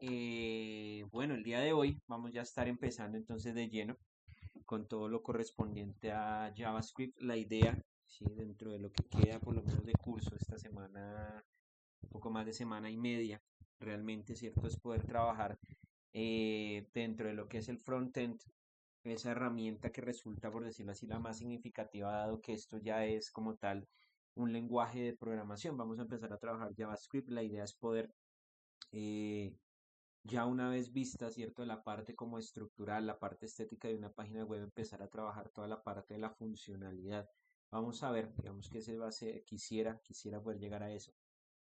Bueno, el día de hoy vamos ya a estar empezando entonces de lleno con todo lo correspondiente a JavaScript. La idea, sí, dentro de lo que queda por lo menos de curso esta semana, un poco más de semana y media, realmente, ¿cierto? Es poder trabajar dentro de lo que es el frontend, esa herramienta que resulta, por decirlo así, la más significativa, dado que esto ya es como tal un lenguaje de programación. Vamos a empezar a trabajar JavaScript. La idea es poder eh, ya una vez vista, ¿cierto? La parte como estructural, la parte estética de una página web, empezar a trabajar toda la parte de la funcionalidad. Vamos a ver, digamos que ese va a ser, quisiera poder llegar a eso.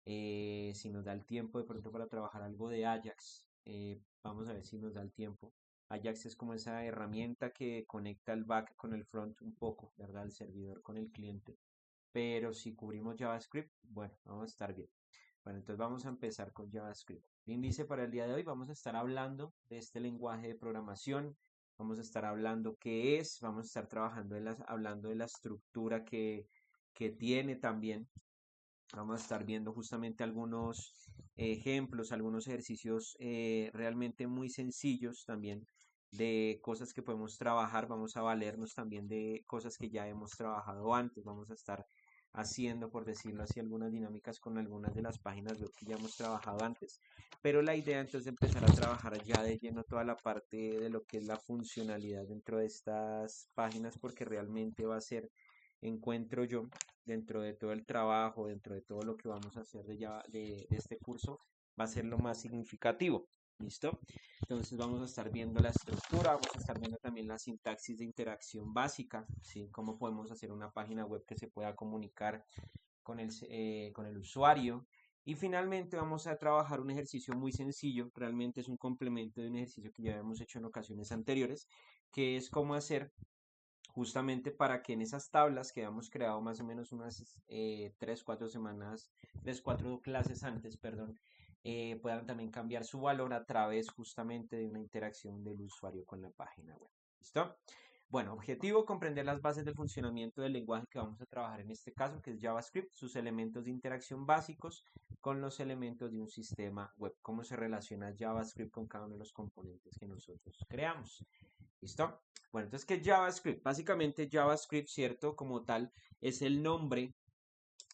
Si nos da el tiempo de pronto para trabajar algo de Ajax, vamos a ver si nos da el tiempo. Ajax es como esa herramienta que conecta el back con el front un poco, ¿verdad? El servidor con el cliente. Pero si cubrimos JavaScript, bueno, vamos a estar bien. Bueno, entonces vamos a empezar con JavaScript. El índice para el día de hoy vamos a estar hablando de este lenguaje de programación, vamos a estar hablando qué es, vamos a estar trabajando hablando de la estructura que tiene también. Vamos a estar viendo justamente algunos ejemplos, algunos ejercicios realmente muy sencillos también de cosas que podemos trabajar. Vamos a valernos también de cosas que ya hemos trabajado antes. Vamos a estar haciendo, por decirlo así, algunas dinámicas con algunas de las páginas web que ya hemos trabajado antes. Pero la idea entonces es empezar a trabajar ya de lleno toda la parte de lo que es la funcionalidad dentro de estas páginas, porque realmente va a ser, encuentro yo, dentro de todo el trabajo, dentro de todo lo que vamos a hacer de este curso, va a ser lo más significativo. ¿Listo? Entonces vamos a estar viendo la estructura, vamos a estar viendo también la sintaxis de interacción básica, ¿sí? Cómo podemos hacer una página web que se pueda comunicar con el usuario. Y finalmente vamos a trabajar un ejercicio muy sencillo, realmente es un complemento de un ejercicio que ya hemos hecho en ocasiones anteriores, que es cómo hacer justamente para que en esas tablas que hemos creado más o menos unas 3, 4 semanas, 3, 4 clases antes, perdón, puedan también cambiar su valor a través justamente de una interacción del usuario con la página web. ¿Listo? Bueno, objetivo, comprender las bases del funcionamiento del lenguaje que vamos a trabajar en este caso, que es JavaScript, sus elementos de interacción básicos con los elementos de un sistema web, cómo se relaciona JavaScript con cada uno de los componentes que nosotros creamos. ¿Listo? Bueno, entonces, ¿qué es JavaScript? Básicamente JavaScript, ¿cierto? Como tal, es el nombre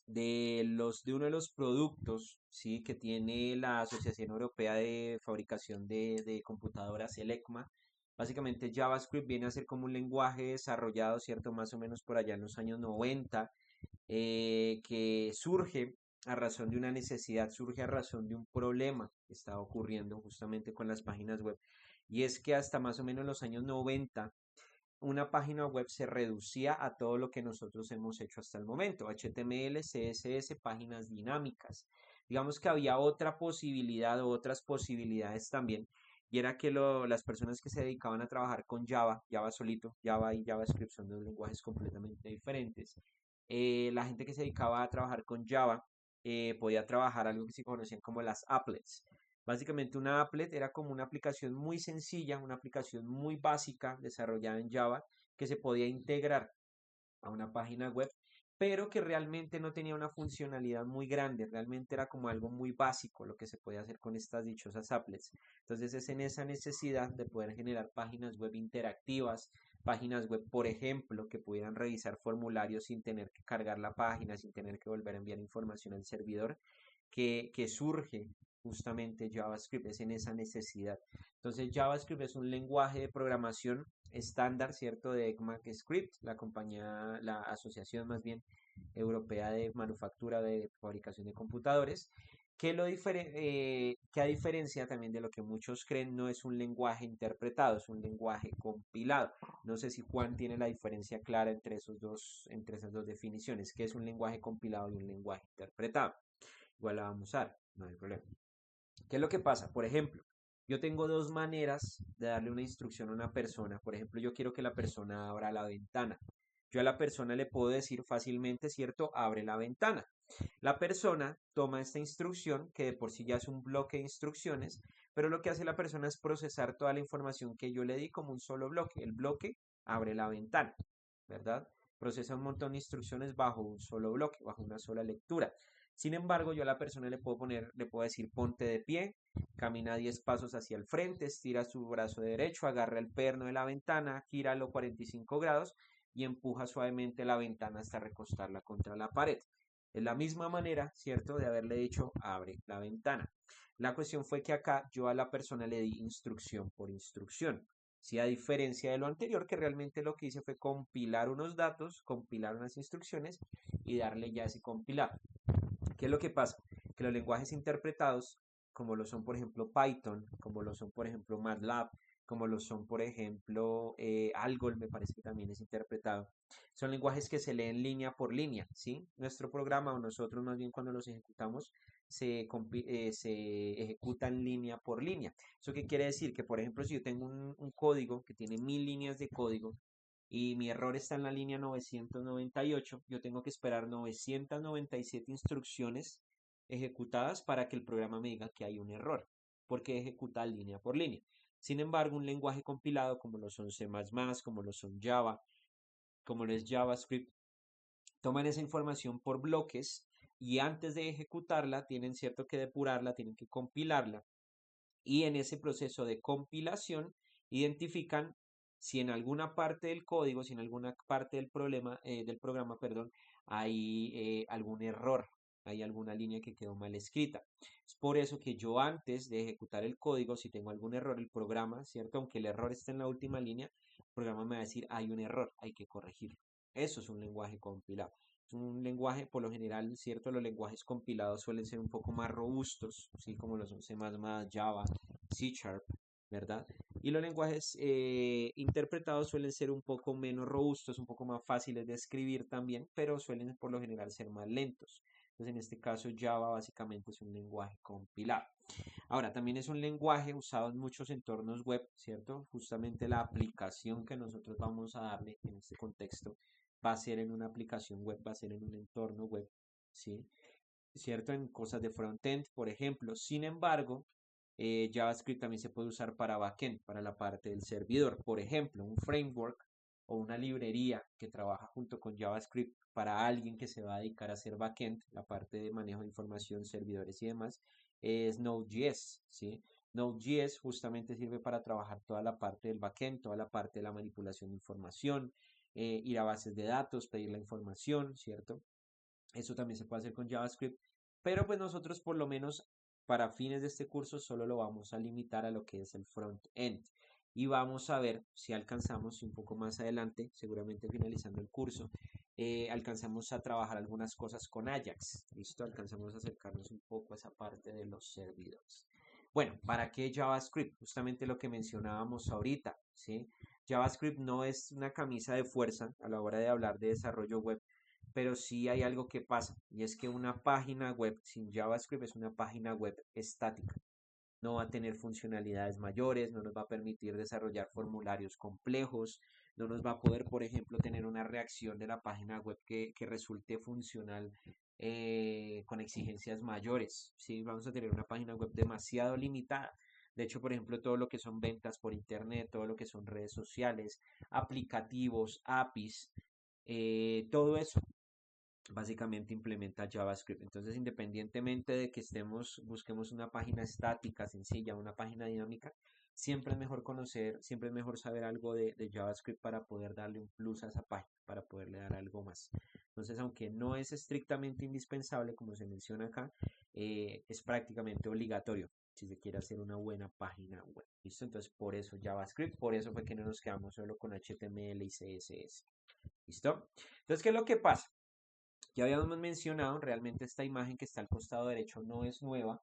de uno de los productos, ¿sí? Que tiene la Asociación Europea de Fabricación de Computadoras, el ECMA. Básicamente JavaScript viene a ser como un lenguaje desarrollado, ¿cierto? Más o menos por allá en los años 90, que surge a razón de una necesidad, surge a razón de un problema que estaba ocurriendo justamente con las páginas web. Y es que hasta más o menos los años 90, una página web se reducía a todo lo que nosotros hemos hecho hasta el momento, HTML, CSS, páginas dinámicas. Digamos que había otra posibilidad o otras posibilidades también, y era que las personas que se dedicaban a trabajar con Java, Java solito, Java y JavaScript son dos lenguajes completamente diferentes. La gente que se dedicaba a trabajar con Java podía trabajar algo que se conocían como las applets. Básicamente una applet era como una aplicación muy sencilla, una aplicación muy básica desarrollada en Java que se podía integrar a una página web, pero que realmente no tenía una funcionalidad muy grande, realmente era como algo muy básico lo que se podía hacer con estas dichosas applets. Entonces es en esa necesidad de poder generar páginas web interactivas, páginas web, por ejemplo, que pudieran revisar formularios sin tener que cargar la página, sin tener que volver a enviar información al servidor, que surge justamente JavaScript, es en esa necesidad. Entonces JavaScript es un lenguaje de programación estándar, ¿cierto? De ECMAScript, la compañía, la asociación más bien europea de manufactura de fabricación de computadores, que a diferencia también de lo que muchos creen, no es un lenguaje interpretado, es un lenguaje compilado. No sé si Juan tiene la diferencia clara entre esas dos definiciones, que es un lenguaje compilado y un lenguaje interpretado. Igual la vamos a usar, no hay problema. ¿Qué es lo que pasa? Por ejemplo, yo tengo dos maneras de darle una instrucción a una persona. Por ejemplo, yo quiero que la persona abra la ventana. Yo a la persona le puedo decir fácilmente, ¿cierto? Abre la ventana. La persona toma esta instrucción, que de por sí ya es un bloque de instrucciones, pero lo que hace la persona es procesar toda la información que yo le di como un solo bloque. El bloque abre la ventana, ¿verdad? Procesa un montón de instrucciones bajo un solo bloque, bajo una sola lectura. Sin embargo, yo a la persona le puedo decir ponte de pie, camina 10 pasos hacia el frente, estira su brazo derecho, agarra el perno de la ventana, gíralo 45 grados y empuja suavemente la ventana hasta recostarla contra la pared. Es la misma manera, ¿cierto?, de haberle dicho abre la ventana. La cuestión fue que acá yo a la persona le di instrucción por instrucción. Sí, a diferencia de lo anterior, que realmente lo que hice fue compilar unos datos, compilar unas instrucciones y darle ya ese compilado. ¿Qué es lo que pasa? Que los lenguajes interpretados, como lo son por ejemplo Python, como lo son por ejemplo MATLAB, como lo son por ejemplo Algol, me parece que también es interpretado, son lenguajes que se leen línea por línea, ¿sí? Nuestro programa o nosotros más bien cuando los ejecutamos se ejecutan línea por línea. ¿Eso qué quiere decir? Que por ejemplo si yo tengo un código que tiene 1000 líneas de código, y mi error está en la línea 998, yo tengo que esperar 997 instrucciones ejecutadas para que el programa me diga que hay un error, porque ejecuta línea por línea. Sin embargo, un lenguaje compilado como lo son C++, como lo son Java, como lo es JavaScript, toman esa información por bloques y antes de ejecutarla tienen cierto que depurarla, tienen que compilarla y en ese proceso de compilación identifican si en alguna parte del código, si en alguna parte del programa, perdón, hay algún error, hay alguna línea que quedó mal escrita. Es por eso que yo antes de ejecutar el código, si tengo algún error, el programa, ¿cierto? Aunque el error esté en la última línea, el programa me va a decir, hay un error, hay que corregirlo. Eso es un lenguaje compilado. Es un lenguaje, por lo general, ¿cierto? Los lenguajes compilados suelen ser un poco más robustos, ¿sí? Como los son C++, Java, C Sharp, ¿verdad? Y los lenguajes interpretados suelen ser un poco menos robustos, un poco más fáciles de escribir también, pero suelen por lo general ser más lentos. Entonces, en este caso, Java básicamente es un lenguaje compilado. Ahora, también es un lenguaje usado en muchos entornos web, ¿cierto? Justamente la aplicación que nosotros vamos a darle en este contexto va a ser en una aplicación web, va a ser en un entorno web, ¿sí? ¿Cierto? En cosas de frontend, por ejemplo. Sin embargo, JavaScript también se puede usar para backend, para la parte del servidor. Por ejemplo, un framework o una librería que trabaja junto con JavaScript para alguien que se va a dedicar a hacer backend, la parte de manejo de información, servidores y demás, es Node.js, ¿sí? Node.js justamente sirve para trabajar toda la parte del backend, toda la parte de la manipulación de información, ir a bases de datos, pedir la información, ¿cierto? Eso también se puede hacer con JavaScript, pero pues nosotros por lo menos para fines de este curso solo lo vamos a limitar a lo que es el front-end. Y vamos a ver si alcanzamos un poco más adelante, seguramente finalizando el curso, alcanzamos a trabajar algunas cosas con Ajax. ¿Listo? Alcanzamos a acercarnos un poco a esa parte de los servidores. Bueno, ¿para qué JavaScript? Justamente lo que mencionábamos ahorita, ¿sí? JavaScript no es una camisa de fuerza a la hora de hablar de desarrollo web, pero sí hay algo que pasa y es que una página web sin JavaScript es una página web estática. No va a tener funcionalidades mayores, no nos va a permitir desarrollar formularios complejos, no nos va a poder, por ejemplo, tener una reacción de la página web que resulte funcional con exigencias mayores. ¿Sí? Vamos a tener una página web demasiado limitada. De hecho, por ejemplo, todo lo que son ventas por internet, todo lo que son redes sociales, aplicativos, APIs, todo eso básicamente implementa JavaScript. Entonces, independientemente de que busquemos una página estática, sencilla, una página dinámica, siempre es mejor conocer, siempre es mejor saber algo de JavaScript para poder darle un plus a esa página, para poderle dar algo más. Entonces, aunque no es estrictamente indispensable, como se menciona acá, es prácticamente obligatorio si se quiere hacer una buena página web. ¿Listo? Entonces, por eso JavaScript, por eso fue que no nos quedamos solo con HTML y CSS. ¿Listo? Entonces, ¿qué es lo que pasa? Ya habíamos mencionado, realmente esta imagen que está al costado derecho no es nueva,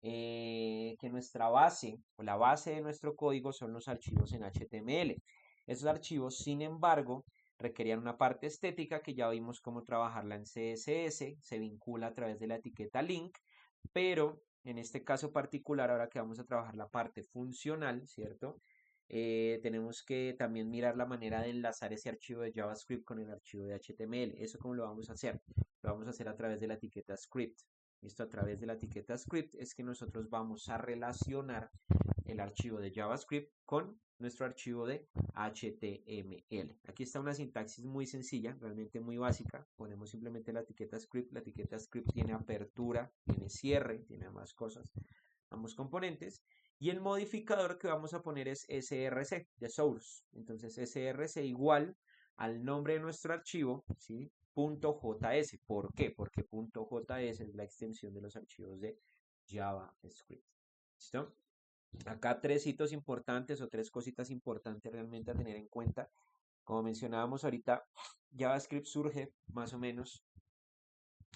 que nuestra base o la base de nuestro código son los archivos en HTML. Esos archivos, sin embargo, requerían una parte estética que ya vimos cómo trabajarla en CSS, se vincula a través de la etiqueta link, pero en este caso particular, ahora que vamos a trabajar la parte funcional, ¿cierto? Tenemos que también mirar la manera de enlazar ese archivo de JavaScript con el archivo de HTML. ¿Eso cómo lo vamos a hacer? Lo vamos a hacer a través de la etiqueta script. Esto a través de la etiqueta script es que nosotros vamos a relacionar el archivo de JavaScript con nuestro archivo de HTML. Aquí está una sintaxis muy sencilla, realmente muy básica. Ponemos simplemente la etiqueta script. La etiqueta script tiene apertura, tiene cierre, tiene más cosas, ambos componentes. Y el modificador que vamos a poner es src de source. Entonces src igual al nombre de nuestro archivo, ¿sí? .js. ¿Por qué? Porque .js es la extensión de los archivos de JavaScript. ¿Listo? Acá tres hitos importantes o tres cositas importantes realmente a tener en cuenta. Como mencionábamos ahorita, JavaScript surge más o menos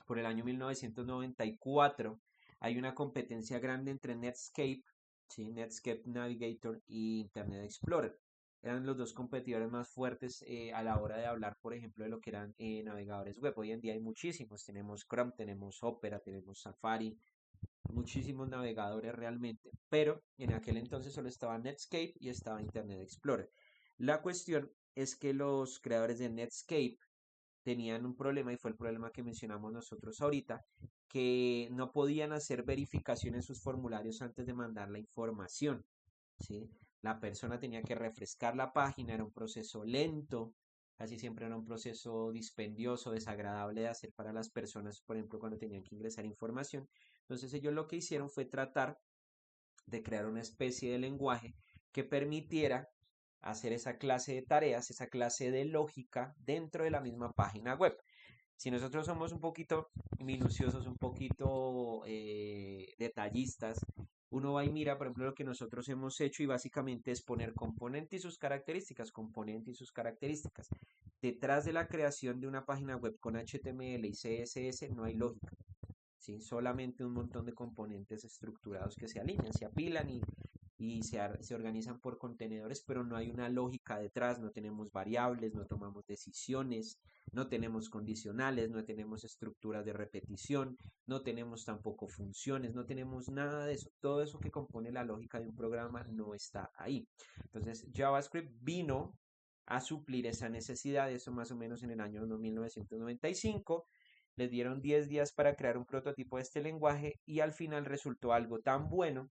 por el año 1994. Hay una competencia grande entre Netscape, ¿sí? Netscape Navigator y Internet Explorer. Eran los dos competidores más fuertes a la hora de hablar, por ejemplo, de lo que eran navegadores web. Hoy en día hay muchísimos. Tenemos Chrome, tenemos Opera, tenemos Safari, muchísimos navegadores realmente, pero en aquel entonces solo estaba Netscape y estaba Internet Explorer. La cuestión es que los creadores de Netscape tenían un problema y fue el problema que mencionamos nosotros ahorita, que no podían hacer verificación en sus formularios antes de mandar la información, ¿sí? La persona tenía que refrescar la página, era un proceso lento, casi siempre era un proceso dispendioso, desagradable de hacer para las personas, por ejemplo, cuando tenían que ingresar información. Entonces ellos lo que hicieron fue tratar de crear una especie de lenguaje que permitiera hacer esa clase de tareas, esa clase de lógica dentro de la misma página web. Si nosotros somos un poquito minuciosos, un poquito detallistas, uno va y mira, por ejemplo, lo que nosotros hemos hecho y básicamente es poner componente y sus características, componente y sus características. Detrás de la creación de una página web con HTML y CSS no hay lógica, ¿sí? Solamente un montón de componentes estructurados que se alinean, se apilan y se organizan por contenedores, pero no hay una lógica detrás, no tenemos variables, no tomamos decisiones, no tenemos condicionales, no tenemos estructuras de repetición, no tenemos tampoco funciones, no tenemos nada de eso. Todo eso que compone la lógica de un programa no está ahí. Entonces, JavaScript vino a suplir esa necesidad, eso más o menos en el año 1995. Les dieron 10 días para crear un prototipo de este lenguaje y al final resultó algo tan bueno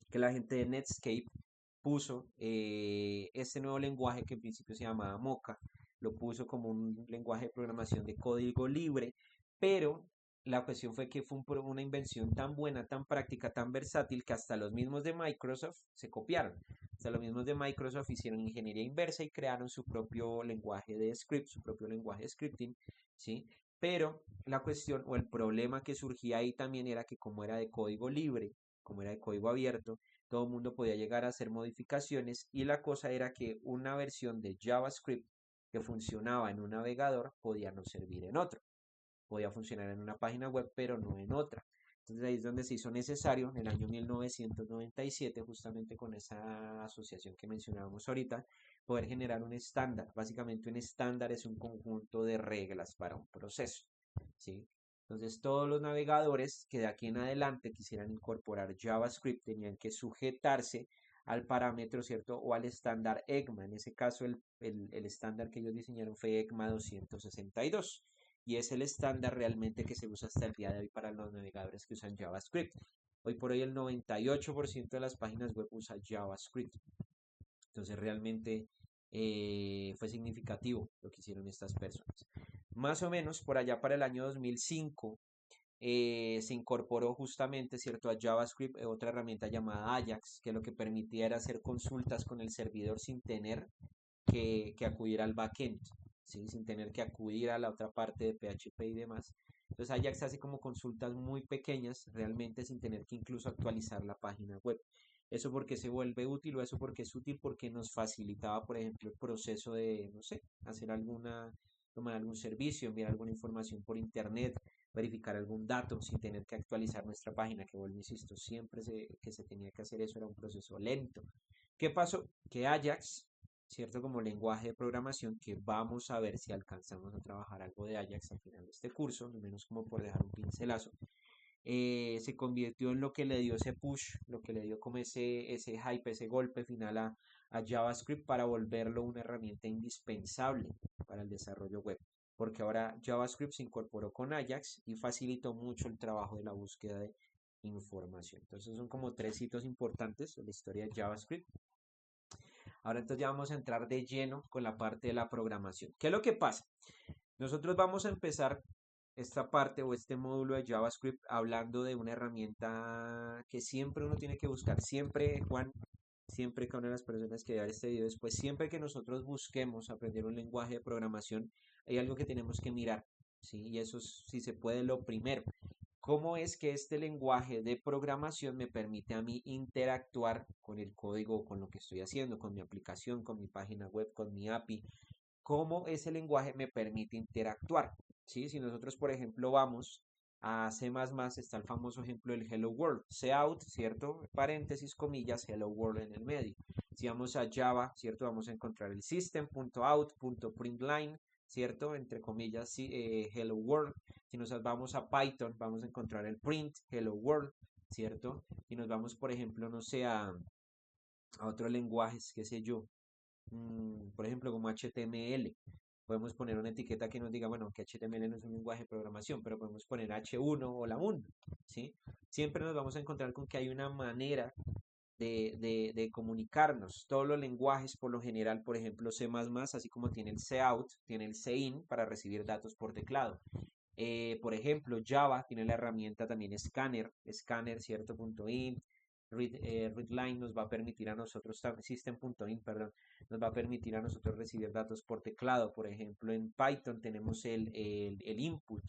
que la gente de Netscape puso este nuevo lenguaje que en principio se llamaba Mocha, lo puso como un lenguaje de programación de código libre, pero la cuestión fue que fue una invención tan buena, tan práctica, tan versátil que hasta los mismos de Microsoft se copiaron. Hasta los mismos de Microsoft hicieron ingeniería inversa y crearon su propio lenguaje de script, su propio lenguaje de scripting, ¿sí? Pero la cuestión o el problema que surgía ahí también era que como era de código libre, como era de código abierto, todo el mundo podía llegar a hacer modificaciones y la cosa era que una versión de JavaScript que funcionaba en un navegador podía no servir en otro. Podía funcionar en una página web, pero no en otra. Entonces ahí es donde se hizo necesario en el año 1997, justamente con esa asociación que mencionábamos ahorita, poder generar un estándar. Básicamente un estándar es un conjunto de reglas para un proceso, ¿sí? Entonces todos los navegadores que de aquí en adelante quisieran incorporar JavaScript tenían que sujetarse al parámetro, ¿cierto? O al estándar ECMA. En ese caso el estándar que ellos diseñaron fue ECMA 262 y es el estándar realmente que se usa hasta el día de hoy para los navegadores que usan JavaScript. Hoy por hoy el 98% de las páginas web usa JavaScript. Entonces realmente fue significativo lo que hicieron estas personas. Más o menos por allá para el año 2005 se incorporó justamente, ¿cierto?, a JavaScript otra herramienta llamada Ajax, que lo que permitía era hacer consultas con el servidor sin tener que acudir al backend, ¿sí? Sin tener que acudir a la otra parte de PHP y demás. Entonces Ajax hace como consultas muy pequeñas, realmente sin tener que incluso actualizar la página web. Eso porque se vuelve útil o eso porque es útil porque nos facilitaba, por ejemplo, el proceso de, no sé, hacer tomar algún servicio, enviar alguna información por internet, verificar algún dato sin tener que actualizar nuestra página, que vuelvo, insisto, que se tenía que hacer eso era un proceso lento. ¿Qué pasó? Que Ajax, ¿cierto? Como lenguaje de programación, que vamos a ver si alcanzamos a trabajar algo de Ajax al final de este curso, al menos como por dejar un pincelazo, se convirtió en lo que le dio ese push, lo que le dio como ese hype, ese golpe final a JavaScript para volverlo una herramienta indispensable para el desarrollo web. Porque ahora JavaScript se incorporó con Ajax y facilitó mucho el trabajo de la búsqueda información. Entonces son como tres hitos importantes en la historia de JavaScript. Ahora entonces ya vamos a entrar de lleno con la parte de la programación. ¿Qué es lo que pasa? Nosotros vamos a empezar esta parte o este módulo de JavaScript hablando de una herramienta que siempre uno tiene que buscar. Siempre, Juan, siempre que una de las personas que vea este video después, siempre que nosotros busquemos aprender un lenguaje de programación, hay algo que tenemos que mirar, ¿sí? Y eso es, si se puede, lo primero. ¿Cómo es que este lenguaje de programación me permite a mí interactuar con el código, con lo que estoy haciendo, con mi aplicación, con mi página web, con mi API? ¿Cómo ese lenguaje me permite interactuar? ¿Sí? Si nosotros, por ejemplo, vamos a C++, está el famoso ejemplo del Hello World. Cout, ¿cierto? Paréntesis, comillas, Hello World en el medio. Si vamos a Java, ¿cierto? Vamos a encontrar el system.out.println, ¿cierto? Entre comillas, sí, Hello World. Si nos vamos a Python, vamos a encontrar el print Hello World, ¿cierto? Si nos vamos, por ejemplo, no sé, a otros lenguajes, qué sé yo, por ejemplo, como HTML. Podemos poner una etiqueta que nos diga, bueno, que HTML no es un lenguaje de programación, pero podemos poner H1 o la 1, ¿sí? Siempre nos vamos a encontrar con que hay una manera de comunicarnos. Todos los lenguajes, por lo general, por ejemplo, C++, así como tiene el Cout, tiene el Cin para recibir datos por teclado. Por ejemplo, Java tiene la herramienta también Scanner, cierto, .int, readline nos va a permitir a nosotros, system.in, perdón, nos va a permitir a nosotros recibir datos por teclado. Por ejemplo, en Python tenemos el input,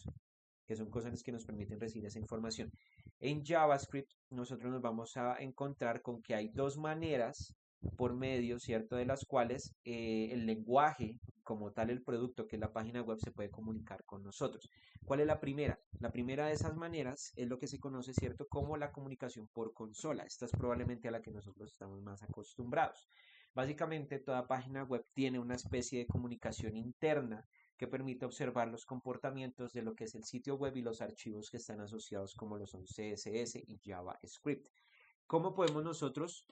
que son cosas que nos permiten recibir esa información. En JavaScript nosotros nos vamos a encontrar con que hay dos maneras por medio, ¿cierto?, de las cuales el lenguaje, como tal el producto que es la página web, se puede comunicar con nosotros. ¿Cuál es la primera? La primera de esas maneras es lo que se conoce, ¿cierto?, como la comunicación por consola. Esta es probablemente a la que nosotros estamos más acostumbrados. Básicamente toda página web tiene una especie de comunicación interna que permite observar los comportamientos de lo que es el sitio web y los archivos que están asociados como lo son CSS y JavaScript. ¿Cómo podemos nosotros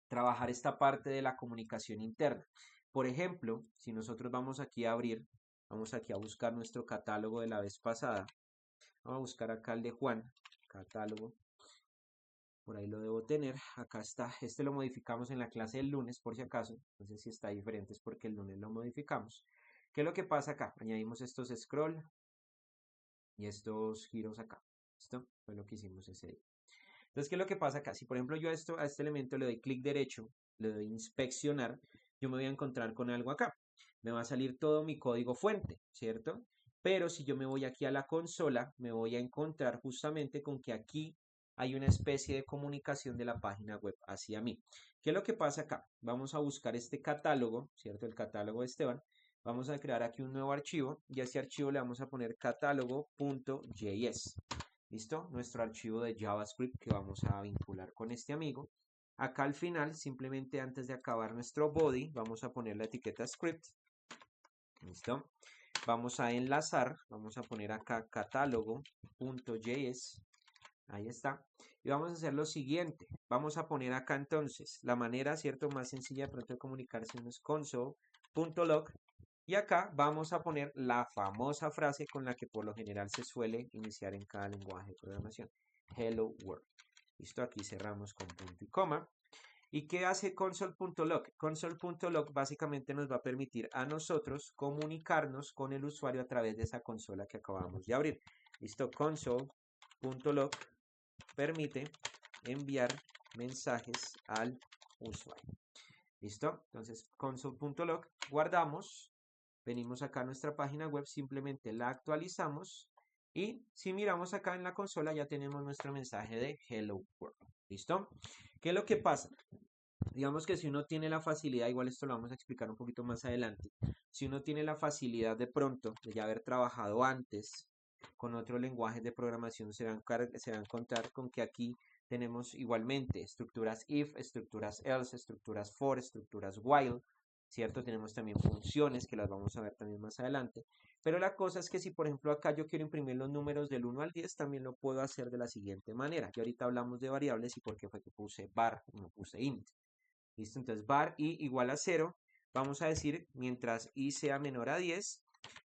trabajar esta parte de la comunicación interna? Por ejemplo, si nosotros vamos aquí a abrir, vamos aquí a buscar nuestro catálogo de la vez pasada. Vamos a buscar acá el de Juan, catálogo. Por ahí lo debo tener. Acá está. Este lo modificamos en la clase del lunes, por si acaso. No sé si está diferente, es porque el lunes lo modificamos. ¿Qué es lo que pasa acá? Añadimos estos scroll y estos giros acá. ¿Listo? Fue lo que hicimos ese día. Entonces, ¿qué es lo que pasa acá? Si por ejemplo yo a este elemento le doy clic derecho, le doy inspeccionar, yo me voy a encontrar con algo acá. Me va a salir todo mi código fuente, ¿cierto? Pero si yo me voy aquí a la consola, me voy a encontrar justamente con que aquí hay una especie de comunicación de la página web hacia mí. ¿Qué es lo que pasa acá? Vamos a buscar este catálogo, ¿cierto? El catálogo de Esteban. Vamos a crear aquí un nuevo archivo y a este archivo le vamos a poner catálogo.js. ¿Listo? Nuestro archivo de JavaScript que vamos a vincular con este amigo. Acá al final, simplemente antes de acabar nuestro body, vamos a poner la etiqueta script. ¿Listo? Vamos a enlazar, vamos a poner acá catálogo.js. Ahí está. Y vamos a hacer lo siguiente. Vamos a poner acá entonces la manera, ¿cierto?, más sencilla de pronto de comunicarse es console.log. Y acá vamos a poner la famosa frase con la que por lo general se suele iniciar en cada lenguaje de programación. Hello World. Listo, aquí cerramos con punto y coma. ¿Y qué hace console.log? Console.log básicamente nos va a permitir a nosotros comunicarnos con el usuario a través de esa consola que acabamos de abrir. Listo, console.log permite enviar mensajes al usuario. ¿Listo? Entonces, console.log, guardamos, venimos acá a nuestra página web, simplemente la actualizamos y si miramos acá en la consola ya tenemos nuestro mensaje de Hello World. ¿Listo? ¿Qué es lo que pasa? Digamos que si uno tiene la facilidad, igual esto lo vamos a explicar un poquito más adelante, si uno tiene la facilidad de pronto de ya haber trabajado antes con otros lenguajes de programación, se va a encontrar con que aquí tenemos igualmente estructuras if, estructuras else, estructuras for, estructuras while, ¿cierto? Tenemos también funciones que las vamos a ver también más adelante. Pero la cosa es que si por ejemplo acá yo quiero imprimir los números del 1 al 10, también lo puedo hacer de la siguiente manera. Y ahorita hablamos de variables y por qué fue que puse var, no puse int. ¿Listo? Entonces var i igual a 0. Vamos a decir mientras i sea menor a 10,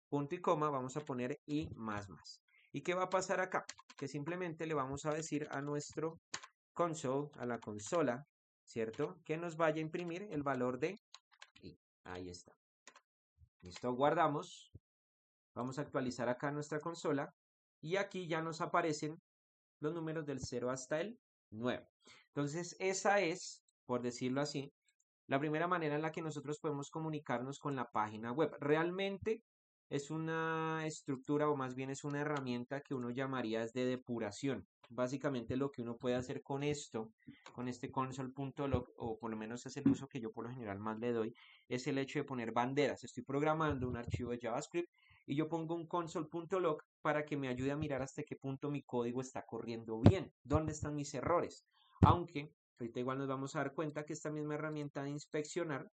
punto y coma, vamos a poner i más más. ¿Y qué va a pasar acá? Que simplemente le vamos a decir a nuestro console, a la consola, ¿cierto? Que nos vaya a imprimir el valor de i. Ahí está. Listo, guardamos. Vamos a actualizar acá nuestra consola. Y aquí ya nos aparecen los números del 0 hasta el 9. Entonces, esa es, por decirlo así, la primera manera en la que nosotros podemos comunicarnos con la página web. Realmente es una estructura o más bien es una herramienta que uno llamaría de depuración. Básicamente lo que uno puede hacer con esto, con este console.log, o por lo menos es el uso que yo por lo general más le doy, es el hecho de poner banderas. Estoy programando un archivo de JavaScript y yo pongo un console.log para que me ayude a mirar hasta qué punto mi código está corriendo bien, dónde están mis errores. Aunque ahorita igual nos vamos a dar cuenta que esta misma herramienta de inspeccionar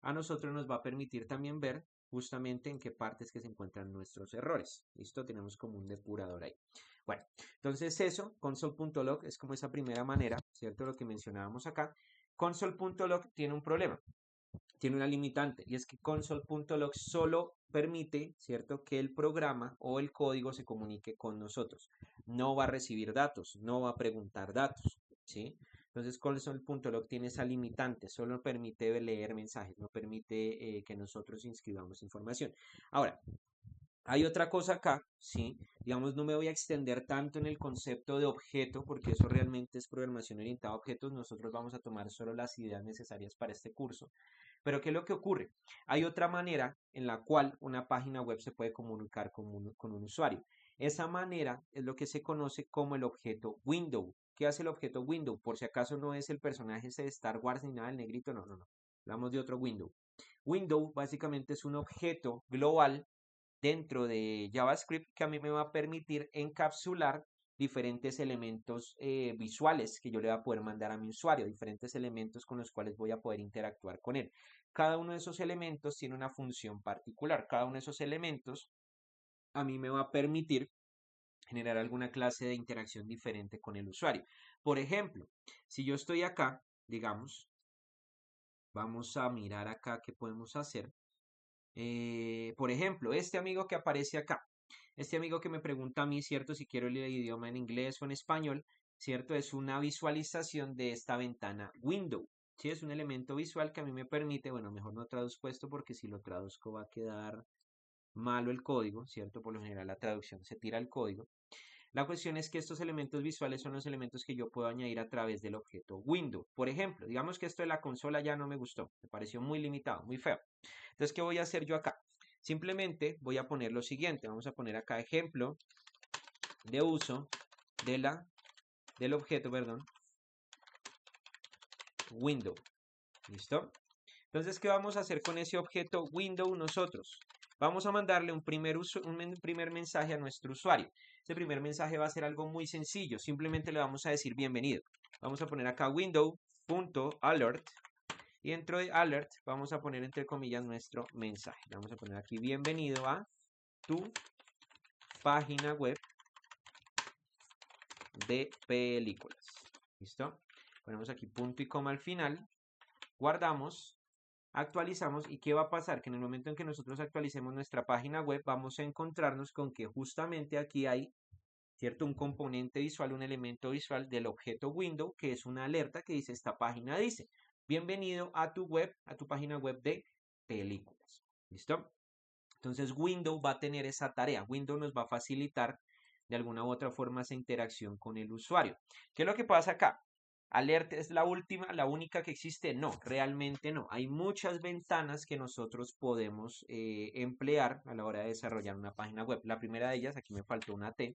a nosotros nos va a permitir también ver justamente en qué partes que se encuentran nuestros errores. ¿Listo? Tenemos como un depurador ahí. Bueno, entonces eso, console.log es como esa primera manera, ¿cierto? Lo que mencionábamos acá. Console.log tiene un problema, tiene una limitante, y es que console.log solo permite, ¿cierto?, que el programa o el código se comunique con nosotros. No va a recibir datos, no va a preguntar datos, ¿sí? Entonces console.log tiene esa limitante, solo permite leer mensajes, no permite que nosotros inscribamos información. Ahora, hay otra cosa acá, ¿sí? Digamos, no me voy a extender tanto en el concepto de objeto, porque eso realmente es programación orientada a objetos. Nosotros vamos a tomar solo las ideas necesarias para este curso. Pero ¿qué es lo que ocurre? Hay otra manera en la cual una página web se puede comunicar con un usuario. Esa manera es lo que se conoce como el objeto window. ¿Qué hace el objeto window? Por si acaso no es el personaje ese de Star Wars ni nada, el negrito, no, no, no. Hablamos de otro window. Window básicamente es un objeto global dentro de JavaScript que a mí me va a permitir encapsular diferentes elementos visuales que yo le voy a poder mandar a mi usuario, diferentes elementos con los cuales voy a poder interactuar con él. Cada uno de esos elementos tiene una función particular. Cada uno de esos elementos a mí me va a permitir generar alguna clase de interacción diferente con el usuario. Por ejemplo, si yo estoy acá, digamos, vamos a mirar acá qué podemos hacer. Por ejemplo, este amigo que aparece acá, este amigo que me pregunta a mí, ¿cierto? Si quiero el idioma en inglés o en español, ¿cierto? Es una visualización de esta ventana window, ¿sí? Es un elemento visual que a mí me permite, bueno, mejor no traduzco esto porque si lo traduzco va a quedar malo el código, ¿cierto? Por lo general la traducción se tira el código. La cuestión es que estos elementos visuales son los elementos que yo puedo añadir a través del objeto window. Por ejemplo, digamos que esto de la consola ya no me gustó, me pareció muy limitado, muy feo. Entonces, ¿qué voy a hacer yo acá? Simplemente voy a poner lo siguiente, vamos a poner acá ejemplo de uso del objeto, perdón, window. ¿Listo? Entonces, ¿qué vamos a hacer con ese objeto window nosotros? Vamos a mandarle un primer mensaje a nuestro usuario. Este primer mensaje va a ser algo muy sencillo. Simplemente le vamos a decir bienvenido. Vamos a poner acá window.alert. Y dentro de alert vamos a poner entre comillas nuestro mensaje. Vamos a poner aquí bienvenido a tu página web de películas. ¿Listo? Ponemos aquí punto y coma al final. Guardamos. Actualizamos y ¿qué va a pasar? Que en el momento en que nosotros actualicemos nuestra página web vamos a encontrarnos con que justamente aquí hay, ¿cierto? Un componente visual, un elemento visual del objeto window que es una alerta que dice esta página dice bienvenido a tu web, a tu página web de películas. ¿Listo? Entonces Windows va a tener esa tarea. Windows nos va a facilitar de alguna u otra forma esa interacción con el usuario. ¿Qué es lo que pasa acá? ¿Alert es la última, la única que existe? No, realmente no. Hay muchas ventanas que nosotros podemos emplear a la hora de desarrollar una página web. La primera de ellas, aquí me faltó una T,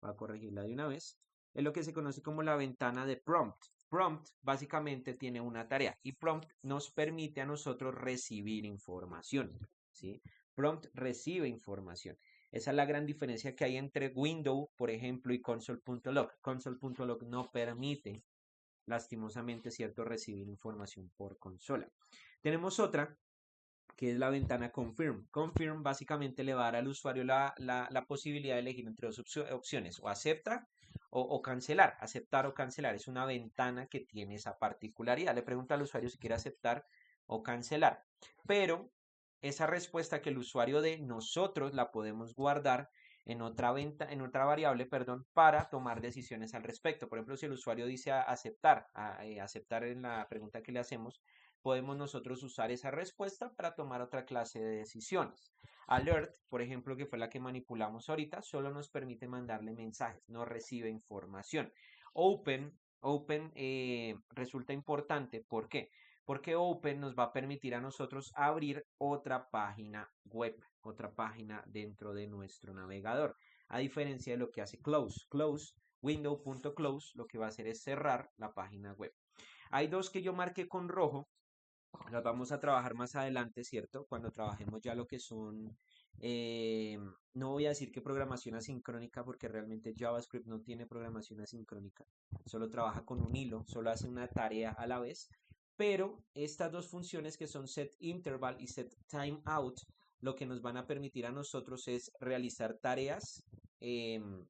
voy a corregirla de una vez, es lo que se conoce como la ventana de prompt. Prompt básicamente tiene una tarea y prompt nos permite a nosotros recibir información, ¿sí? Prompt recibe información. Esa es la gran diferencia que hay entre window, por ejemplo, y console.log. Console.log no permite lastimosamente, ¿cierto?, recibir información por consola. Tenemos otra que es la ventana Confirm. Confirm básicamente le va a dar al usuario la posibilidad de elegir entre dos opciones, o acepta o cancelar. Aceptar o cancelar es una ventana que tiene esa particularidad. Le pregunta al usuario si quiere aceptar o cancelar. Pero esa respuesta que el usuario dé, nosotros la podemos guardar en otra variable, perdón, para tomar decisiones al respecto. Por ejemplo, si el usuario dice aceptar, aceptar en la pregunta que le hacemos, podemos nosotros usar esa respuesta para tomar otra clase de decisiones. Alert, por ejemplo, que fue la que manipulamos ahorita, solo nos permite mandarle mensajes, no recibe información. Open resulta importante. ¿Por qué? Porque Open nos va a permitir a nosotros abrir otra página web, otra página dentro de nuestro navegador. A diferencia de lo que hace Close. Window.close, lo que va a hacer es cerrar la página web. Hay dos que yo marqué con rojo, las vamos a trabajar más adelante, ¿cierto? Cuando trabajemos ya lo que son, eh, no voy a decir que programación asincrónica, porque realmente JavaScript no tiene programación asincrónica, solo trabaja con un hilo, solo hace una tarea a la vez, pero estas dos funciones que son setInterval y setTimeout, lo que nos van a permitir a nosotros es realizar tareas en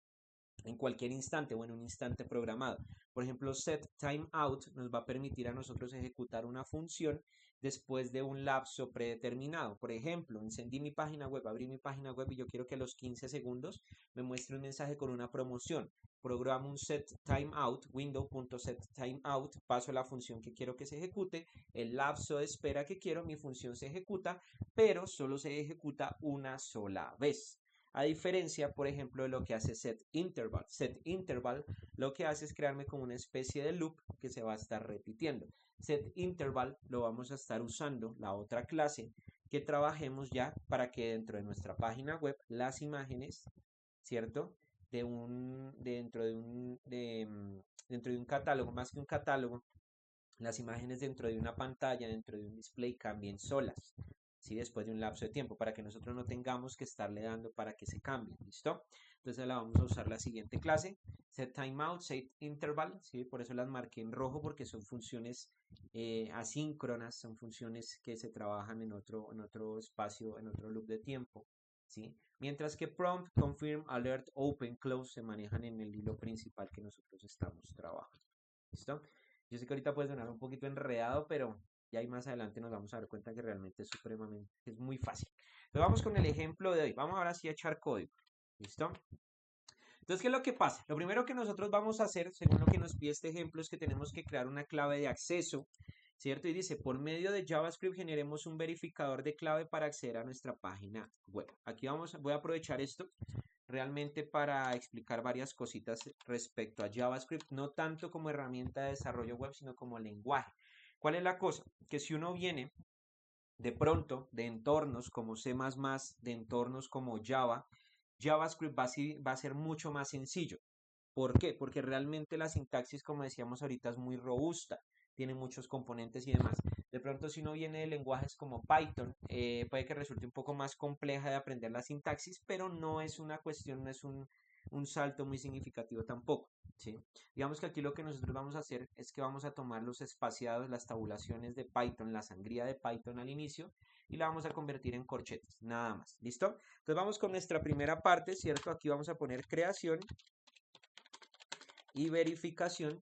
cualquier instante o en un instante programado. Por ejemplo, setTimeout nos va a permitir a nosotros ejecutar una función después de un lapso predeterminado. Por ejemplo, encendí mi página web, abrí mi página web y yo quiero que a los 15 segundos me muestre un mensaje con una promoción. Programo un setTimeout, window.setTimeout, paso la función que quiero que se ejecute, el lapso de espera que quiero, mi función se ejecuta, pero solo se ejecuta una sola vez. A diferencia, por ejemplo, de lo que hace setInterval. SetInterval lo que hace es crearme como una especie de loop que se va a estar repitiendo. SetInterval lo vamos a estar usando, la otra clase, que trabajemos ya para que dentro de nuestra página web las imágenes, ¿cierto? Dentro de un catálogo, más que un catálogo, las imágenes dentro de una pantalla, dentro de un display, cambien solas, ¿sí? Después de un lapso de tiempo, para que nosotros no tengamos que estarle dando para que se cambien, ¿listo? Entonces la vamos a usar la siguiente clase, setTimeout, setInterval, ¿sí? Por eso las marqué en rojo, porque son funciones asíncronas, son funciones que se trabajan en otro espacio, en otro loop de tiempo, ¿sí? Mientras que prompt, confirm, alert, open, close se manejan en el hilo principal que nosotros estamos trabajando, ¿listo? Yo sé que ahorita puede sonar un poquito enredado, pero ya ahí más adelante nos vamos a dar cuenta que realmente es supremamente, es muy fácil. Entonces vamos con el ejemplo de hoy. Vamos ahora sí a echar código. ¿Listo? Entonces, ¿qué es lo que pasa? Lo primero que nosotros vamos a hacer, según lo que nos pide este ejemplo, es que tenemos que crear una clave de acceso, ¿cierto? Y dice, por medio de JavaScript generemos un verificador de clave para acceder a nuestra página web. Aquí voy a aprovechar esto realmente para explicar varias cositas respecto a JavaScript, no tanto como herramienta de desarrollo web, sino como lenguaje. ¿Cuál es la cosa? Que si uno viene de pronto de entornos como C++, de entornos como Java, JavaScript va a ser mucho más sencillo. ¿Por qué? Porque realmente la sintaxis, como decíamos ahorita, es muy robusta, tiene muchos componentes y demás. De pronto, si uno viene de lenguajes como Python, puede que resulte un poco más compleja de aprender la sintaxis, pero no es una cuestión, no es un salto muy significativo tampoco, ¿sí? Digamos que aquí lo que nosotros vamos a hacer es que vamos a tomar los espaciados, las tabulaciones de Python, la sangría de Python al inicio, y la vamos a convertir en corchetes, nada más, ¿listo? Entonces vamos con nuestra primera parte, ¿cierto? Aquí vamos a poner creación y verificación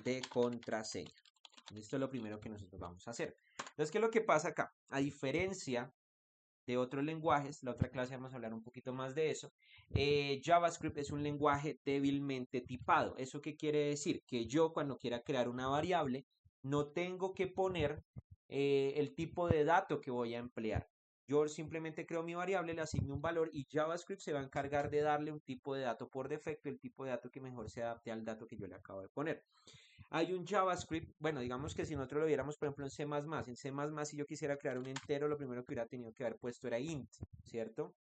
de contraseña. Esto es lo primero que nosotros vamos a hacer. Entonces, ¿qué es lo que pasa acá? A diferencia de otros lenguajes, la otra clase vamos a hablar un poquito más de eso, JavaScript es un lenguaje débilmente tipado. ¿Eso qué quiere decir? Que yo cuando quiera crear una variable, no tengo que poner el tipo de dato que voy a emplear. Yo simplemente creo mi variable, le asigno un valor y JavaScript se va a encargar de darle un tipo de dato por defecto, el tipo de dato que mejor se adapte al dato que yo le acabo de poner. Hay un JavaScript, bueno, digamos que si nosotros lo viéramos, por ejemplo, en C++, si yo quisiera crear un entero, lo primero que hubiera tenido que haber puesto era int, ¿cierto?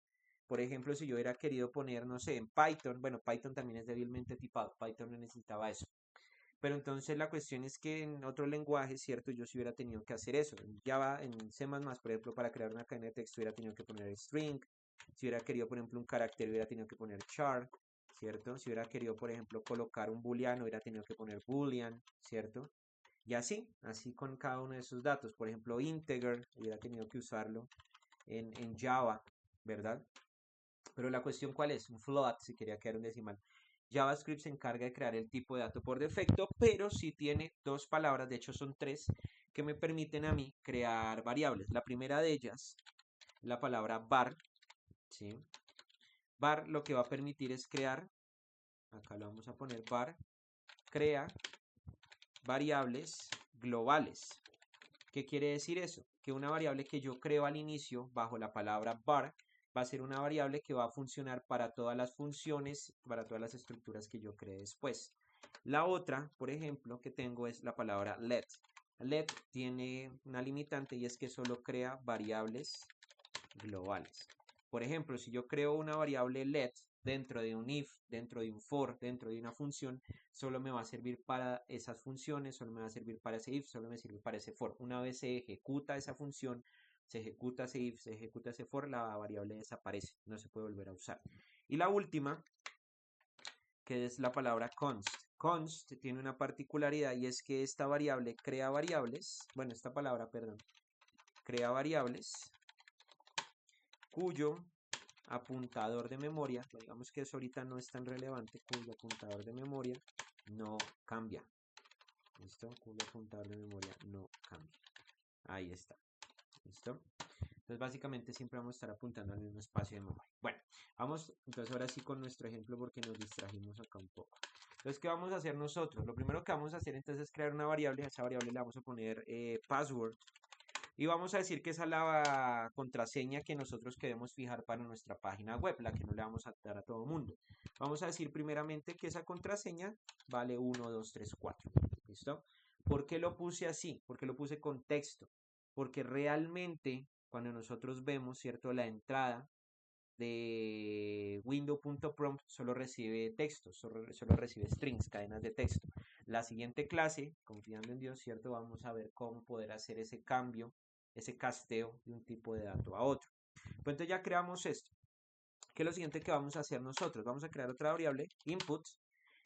Por ejemplo, si yo hubiera querido poner, no sé, en Python, bueno, Python también es débilmente tipado, Python no necesitaba eso. Pero entonces la cuestión es que en otro lenguaje, ¿cierto? Yo sí hubiera tenido que hacer eso. En Java, en C++, por ejemplo, para crear una cadena de texto hubiera tenido que poner string. Si hubiera querido, por ejemplo, un carácter, hubiera tenido que poner char, ¿cierto? Si hubiera querido, por ejemplo, colocar un booleano, hubiera tenido que poner boolean, ¿cierto? Y así con cada uno de esos datos. Por ejemplo, integer, hubiera tenido que usarlo en Java, ¿verdad? Pero la cuestión, ¿cuál es? Un float, si quería crear un decimal. JavaScript se encarga de crear el tipo de dato por defecto, pero sí tiene dos palabras, de hecho son tres, que me permiten a mí crear variables. La primera de ellas, la palabra var, ¿sí? Var lo que va a permitir es crear, acá lo vamos a poner, var crea variables globales. ¿Qué quiere decir eso? Que una variable que yo creo al inicio bajo la palabra var va a ser una variable que va a funcionar para todas las funciones, para todas las estructuras que yo cree después. La otra, por ejemplo, que tengo es la palabra let. Let tiene una limitante y es que solo crea variables globales. Por ejemplo, si yo creo una variable let dentro de un if, dentro de un for, dentro de una función, solo me va a servir para esas funciones, solo me va a servir para ese if, solo me sirve para ese for. Una vez se ejecuta esa función, se ejecuta ese if, se ejecuta ese for, la variable desaparece, no se puede volver a usar. Y la última, que es la palabra const. Const tiene una particularidad y es que esta variable crea variables, bueno, esta palabra, perdón, crea variables cuyo apuntador de memoria, digamos que eso ahorita no es tan relevante, cuyo apuntador de memoria no cambia. ¿Listo? Cuyo apuntador de memoria no cambia. Ahí está. ¿Listo? Entonces básicamente siempre vamos a estar apuntando al mismo espacio de memoria. Bueno, vamos entonces ahora sí con nuestro ejemplo porque nos distrajimos acá un poco. Entonces, ¿qué vamos a hacer nosotros? Lo primero que vamos a hacer entonces es crear una variable. A esa variable le vamos a poner password. Y vamos a decir que esa es la contraseña que nosotros queremos fijar para nuestra página web, la que no le vamos a dar a todo el mundo. Vamos a decir primeramente que esa contraseña vale 1, 2, 3, 4. ¿Listo? ¿Por qué lo puse así? ¿Por qué lo puse con texto? Porque realmente cuando nosotros vemos, ¿cierto? La entrada de window.prompt solo recibe texto, solo recibe strings, cadenas de texto. La siguiente clase, confiando en Dios, ¿cierto? Vamos a ver cómo poder hacer ese cambio, ese casteo de un tipo de dato a otro. Pues entonces ya creamos esto. ¿Qué es lo siguiente que vamos a hacer nosotros? Vamos a crear otra variable, input,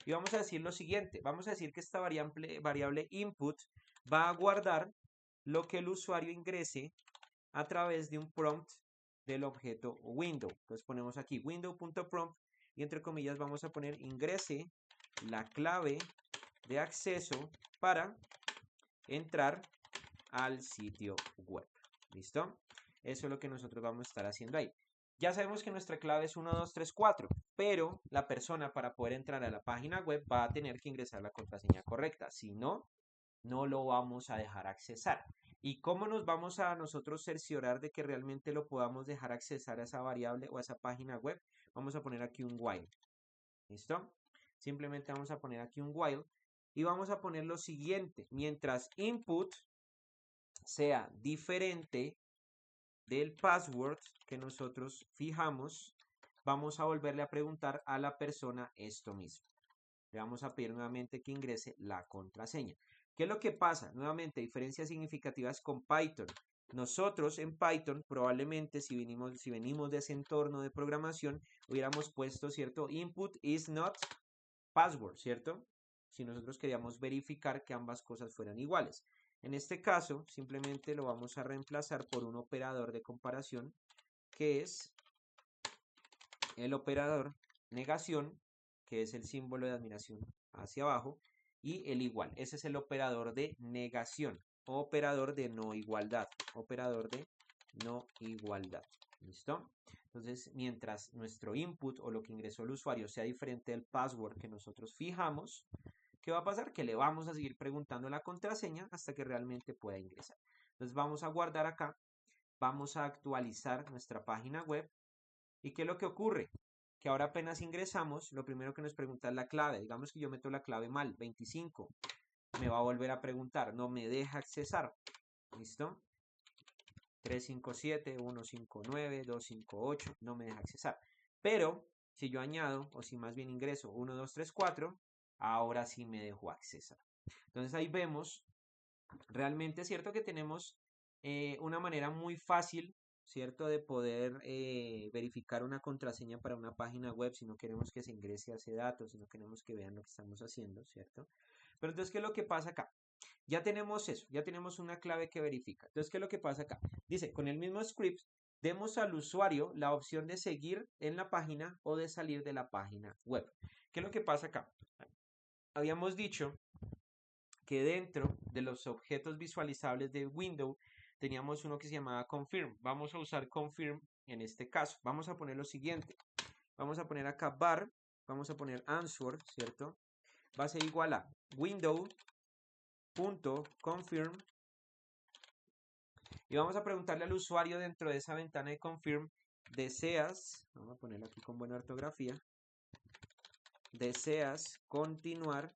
y vamos a decir lo siguiente. Vamos a decir que esta variable input va a guardar lo que el usuario ingrese a través de un prompt del objeto window. Entonces ponemos aquí window.prompt y entre comillas vamos a poner ingrese la clave de acceso para entrar al sitio web. ¿Listo? Eso es lo que nosotros vamos a estar haciendo ahí. Ya sabemos que nuestra clave es 1, 2, 3, 4, pero la persona para poder entrar a la página web va a tener que ingresar la contraseña correcta. Si no, no lo vamos a dejar accesar. ¿Y cómo nos vamos a nosotros cerciorar de que realmente lo podamos dejar accesar a esa variable o a esa página web? Vamos a poner aquí un while. ¿Listo? Simplemente vamos a poner aquí un while y vamos a poner lo siguiente. Mientras input sea diferente del password que nosotros fijamos, vamos a volverle a preguntar a la persona esto mismo. Le vamos a pedir nuevamente que ingrese la contraseña. ¿Qué es lo que pasa? Nuevamente, diferencias significativas con Python. Nosotros en Python probablemente si venimos de ese entorno de programación hubiéramos puesto, ¿cierto? Input is not password, ¿cierto? Si nosotros queríamos verificar que ambas cosas fueran iguales. En este caso, simplemente lo vamos a reemplazar por un operador de comparación que es el operador negación, que es el símbolo de admiración hacia abajo, y el igual. Ese es el operador de negación, operador de no igualdad, operador de no igualdad. ¿Listo? Entonces, mientras nuestro input o lo que ingresó el usuario sea diferente del password que nosotros fijamos, ¿qué va a pasar? Que le vamos a seguir preguntando la contraseña hasta que realmente pueda ingresar. Entonces, vamos a guardar acá, vamos a actualizar nuestra página web. ¿Y qué es lo que ocurre? Que ahora apenas ingresamos, lo primero que nos pregunta es la clave. Digamos que yo meto la clave mal, 25. Me va a volver a preguntar, no me deja accesar. ¿Listo? 357, 159, 258, no me deja accesar. Pero si yo añado, o si más bien ingreso 1, 2, 3, 4, ahora sí me dejo accesar. Entonces ahí vemos, realmente es cierto que tenemos una manera muy fácil, ¿cierto? De poder verificar una contraseña para una página web si no queremos que se ingrese a ese dato, si no queremos que vean lo que estamos haciendo, ¿cierto? Pero entonces, ¿qué es lo que pasa acá? Ya tenemos eso, ya tenemos una clave que verifica. Entonces, ¿qué es lo que pasa acá? Dice, con el mismo script, demos al usuario la opción de seguir en la página o de salir de la página web. ¿Qué es lo que pasa acá? Habíamos dicho que dentro de los objetos visualizables de Windows teníamos uno que se llamaba confirm. Vamos a usar confirm en este caso. Vamos a poner lo siguiente. Vamos a poner acá var, vamos a poner answer, ¿cierto? Va a ser igual a window.confirm y vamos a preguntarle al usuario dentro de esa ventana de confirm, vamos a ponerlo aquí con buena ortografía, deseas continuar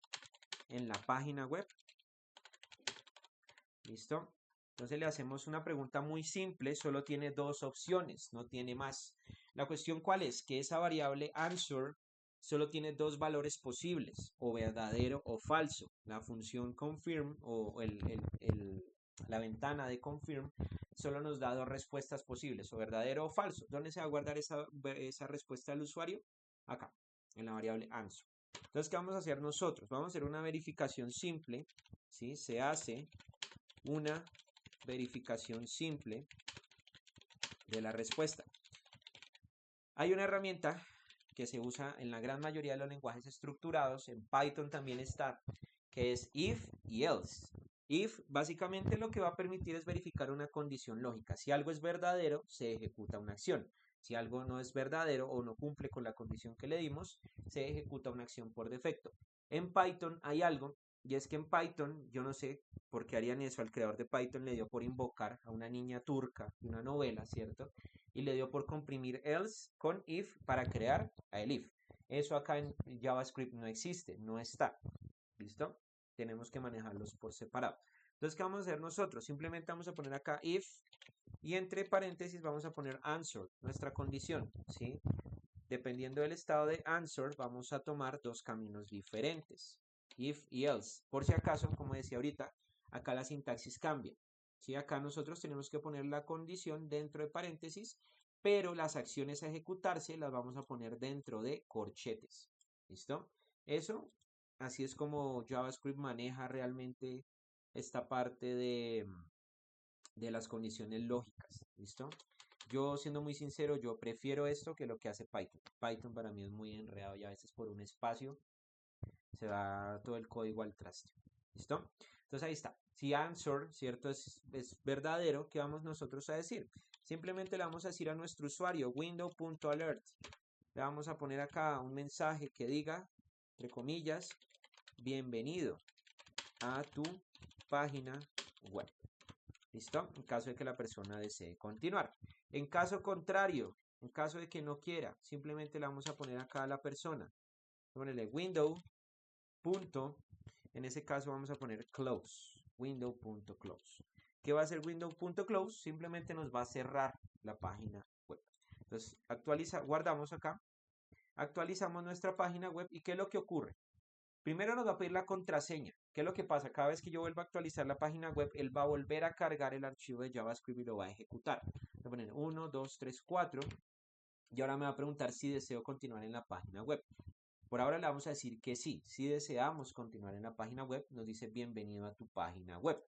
en la página web. ¿Listo? Entonces le hacemos una pregunta muy simple, solo tiene dos opciones, no tiene más. La cuestión cuál es, que esa variable answer solo tiene dos valores posibles, o verdadero o falso. La función confirm o la ventana de confirm solo nos da dos respuestas posibles, o verdadero o falso. ¿Dónde se va a guardar esa respuesta del usuario? Acá, en la variable answer. Entonces, ¿qué vamos a hacer nosotros? Vamos a hacer una verificación simple, ¿sí? Se hace una verificación simple de la respuesta. Hay una herramienta que se usa en la gran mayoría de los lenguajes estructurados, en Python también está, que es if y else. If básicamente lo que va a permitir es verificar una condición lógica. Si algo es verdadero, se ejecuta una acción. Si algo no es verdadero o no cumple con la condición que le dimos, se ejecuta una acción por defecto. En Python hay algo, y es que en Python, yo no sé por qué harían eso, al creador de Python le dio por invocar a una niña turca de una novela, ¿cierto? Y le dio por comprimir else con if para crear a el if. Eso acá en JavaScript no existe, no está. ¿Listo? Tenemos que manejarlos por separado. Entonces, ¿qué vamos a hacer nosotros? Simplemente vamos a poner acá if y entre paréntesis vamos a poner answer, nuestra condición, ¿sí? Dependiendo del estado de answer, vamos a tomar dos caminos diferentes, if y else. Por si acaso, como decía ahorita, acá la sintaxis cambia. ¿Sí? Acá nosotros tenemos que poner la condición dentro de paréntesis, pero las acciones a ejecutarse las vamos a poner dentro de corchetes. ¿Listo? Eso, así es como JavaScript maneja realmente esta parte de las condiciones lógicas. ¿Listo? Yo, siendo muy sincero, yo prefiero esto que lo que hace Python. Python para mí es muy enredado y a veces por un espacio se va todo el código al traste. ¿Listo? Entonces ahí está. Si answer, ¿cierto? Es verdadero, ¿qué vamos nosotros a decir? Simplemente le vamos a decir a nuestro usuario window.alert. Le vamos a poner acá un mensaje que diga, entre comillas, bienvenido a tu página web. ¿Listo? En caso de que la persona desee continuar. En caso contrario, en caso de que no quiera, simplemente le vamos a poner acá a la persona. Ponerle window. En ese caso vamos a poner close. Window.close. ¿Qué va a hacer window.close? Simplemente nos va a cerrar la página web. Entonces, guardamos acá. Actualizamos nuestra página web. ¿Y qué es lo que ocurre? Primero nos va a pedir la contraseña. ¿Qué es lo que pasa? Cada vez que yo vuelva a actualizar la página web, él va a volver a cargar el archivo de JavaScript y lo va a ejecutar. Voy a poner 1, 2, 3, 4. Y ahora me va a preguntar si deseo continuar en la página web. Por ahora le vamos a decir que sí. Si deseamos continuar en la página web, nos dice bienvenido a tu página web.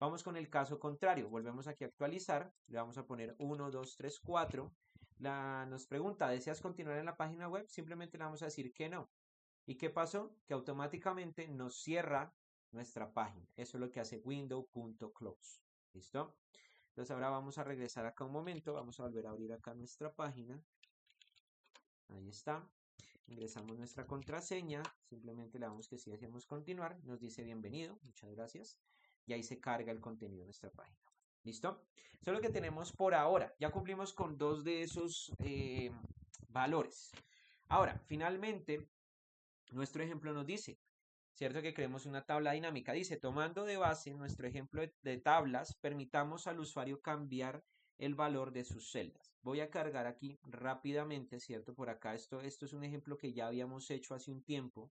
Vamos con el caso contrario. Volvemos aquí a actualizar. Le vamos a poner 1, 2, 3, 4. Nos pregunta, ¿deseas continuar en la página web? Simplemente le vamos a decir que no. ¿Y qué pasó? Que automáticamente nos cierra nuestra página. Eso es lo que hace window.close. ¿Listo? Entonces ahora vamos a regresar acá un momento. Vamos a volver a abrir acá nuestra página. Ahí está. Ingresamos nuestra contraseña. Simplemente le damos que sí deseamos continuar. Nos dice bienvenido. Muchas gracias. Y ahí se carga el contenido de nuestra página. ¿Listo? Eso es lo que tenemos por ahora. Ya cumplimos con dos de esos valores. Ahora, finalmente, nuestro ejemplo nos dice, ¿cierto? Que creemos una tabla dinámica. Dice, tomando de base nuestro ejemplo de tablas, permitamos al usuario cambiar el valor de sus celdas. Voy a cargar aquí rápidamente, ¿cierto? Por acá, esto es un ejemplo que ya habíamos hecho hace un tiempo,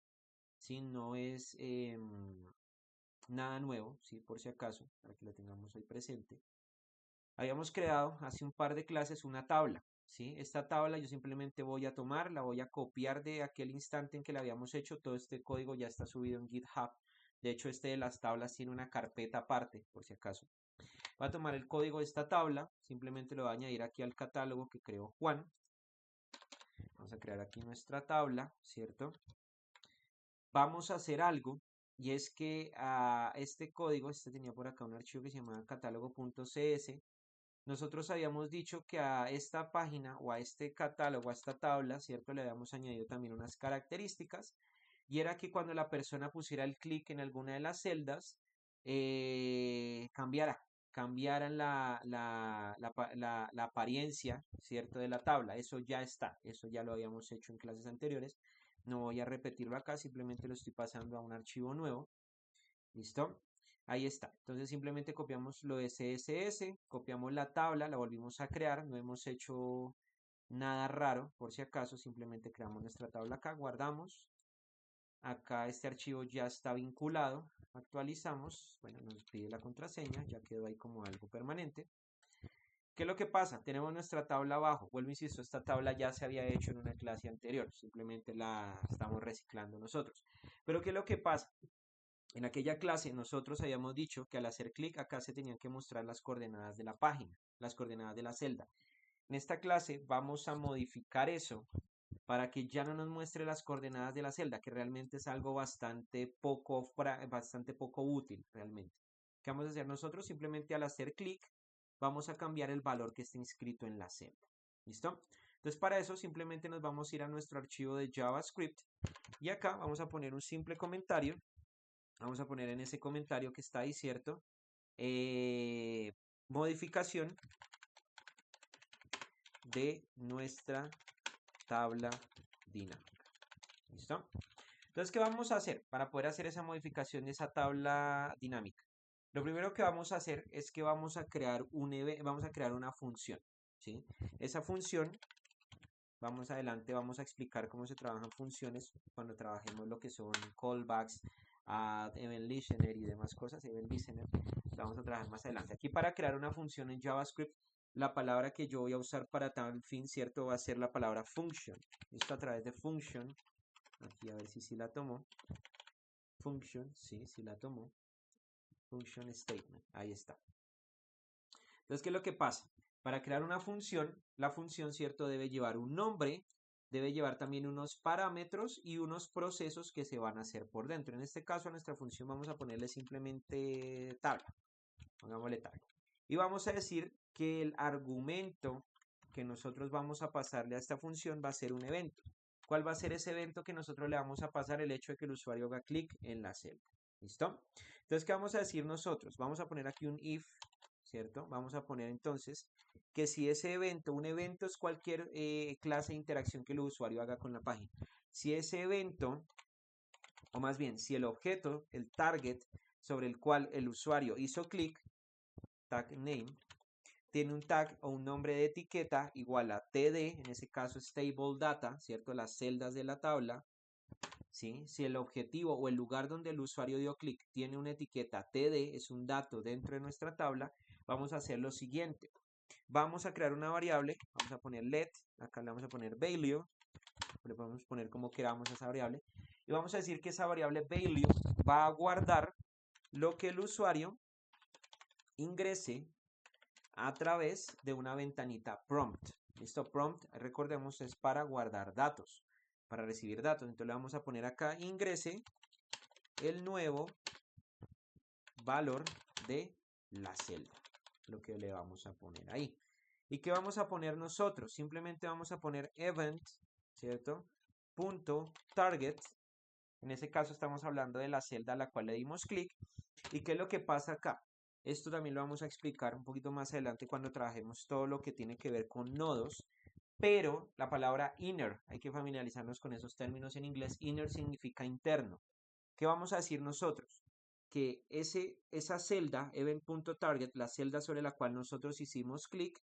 ¿sí? No es nada nuevo, ¿sí? Por si acaso, para que lo tengamos ahí presente. Habíamos creado hace un par de clases una tabla, ¿sí? Esta tabla yo simplemente voy a tomar, la voy a copiar de aquel instante en que la habíamos hecho. Todo este código ya está subido en GitHub. De hecho, este de las tablas tiene una carpeta aparte, por si acaso. Voy a tomar el código de esta tabla, simplemente lo voy a añadir aquí al catálogo que creó Juan. Vamos a crear aquí nuestra tabla, ¿cierto? Vamos a hacer algo, y es que a este código, tenía por acá un archivo que se llamaba catálogo.cs. nosotros habíamos dicho que a esta página o a este catálogo, a esta tabla, ¿cierto? Le habíamos añadido también unas características y era que cuando la persona pusiera el clic en alguna de las celdas, cambiaran la apariencia, ¿cierto? De la tabla. Eso ya está, eso ya lo habíamos hecho en clases anteriores. No voy a repetirlo acá, simplemente lo estoy pasando a un archivo nuevo. ¿Listo? Ahí está. Entonces simplemente copiamos lo de CSS, copiamos la tabla, la volvimos a crear, no hemos hecho nada raro, por si acaso, simplemente creamos nuestra tabla acá, guardamos. Acá este archivo ya está vinculado, actualizamos, bueno, nos pide la contraseña, ya quedó ahí como algo permanente. ¿Qué es lo que pasa? Tenemos nuestra tabla abajo. Vuelvo, insisto, esta tabla ya se había hecho en una clase anterior, simplemente la estamos reciclando nosotros. Pero ¿qué es lo que pasa? En aquella clase nosotros habíamos dicho que al hacer clic acá se tenían que mostrar las coordenadas de la página, las coordenadas de la celda. En esta clase vamos a modificar eso para que ya no nos muestre las coordenadas de la celda, que realmente es algo bastante poco útil realmente. ¿Qué vamos a hacer nosotros? Simplemente al hacer clic vamos a cambiar el valor que está inscrito en la celda. ¿Listo? Entonces para eso simplemente nos vamos a ir a nuestro archivo de JavaScript y acá vamos a poner un simple comentario. Vamos a poner en ese comentario que está ahí, ¿cierto? Modificación de nuestra tabla dinámica. ¿Listo? Entonces, ¿qué vamos a hacer para poder hacer esa modificación de esa tabla dinámica? Lo primero que vamos a hacer es que vamos a crear una función, ¿sí? Esa función, vamos adelante, vamos a explicar cómo se trabajan funciones cuando trabajemos lo que son callbacks, add, event listener y demás cosas, event listener, vamos a trabajar más adelante. Aquí para crear una función en JavaScript, la palabra que yo voy a usar para tal fin, ¿cierto? Va a ser la palabra function. Esto a través de function, aquí a ver si la tomo. Function, sí la tomo. Function statement, ahí está. Entonces, ¿qué es lo que pasa? Para crear una función, la función, ¿cierto? Debe llevar un nombre, debe llevar también unos parámetros y unos procesos que se van a hacer por dentro. En este caso, a nuestra función vamos a ponerle simplemente tabla. Pongámosle tabla. Y vamos a decir que el argumento que nosotros vamos a pasarle a esta función va a ser un evento. ¿Cuál va a ser ese evento que nosotros le vamos a pasar? El hecho de que el usuario haga clic en la celda. ¿Listo? Entonces, ¿qué vamos a decir nosotros? Vamos a poner aquí un if, ¿cierto? Vamos a poner entonces que si ese evento, un evento es cualquier clase de interacción que el usuario haga con la página. Si ese evento, o más bien, si el objeto, el target sobre el cual el usuario hizo clic, tag name, tiene un tag o un nombre de etiqueta igual a td, en ese caso stable data, ¿cierto? Las celdas de la tabla, ¿sí? Si el objetivo o el lugar donde el usuario dio clic tiene una etiqueta td, es un dato dentro de nuestra tabla, vamos a hacer lo siguiente. Vamos a crear una variable, vamos a poner let, acá le vamos a poner value, le podemos poner como queramos esa variable, y vamos a decir que esa variable value va a guardar lo que el usuario ingrese a través de una ventanita prompt. ¿Listo? Prompt, recordemos, es para guardar datos, para recibir datos. Entonces le vamos a poner acá, ingrese el nuevo valor de la celda, lo que le vamos a poner ahí. ¿Y qué vamos a poner nosotros? Simplemente vamos a poner event, ¿cierto? Punto target. En ese caso estamos hablando de la celda a la cual le dimos clic. ¿Y qué es lo que pasa acá? Esto también lo vamos a explicar un poquito más adelante cuando trabajemos todo lo que tiene que ver con nodos. Pero la palabra inner, hay que familiarizarnos con esos términos en inglés. Inner significa interno. ¿Qué vamos a decir nosotros? Que esa celda, event.target, la celda sobre la cual nosotros hicimos clic,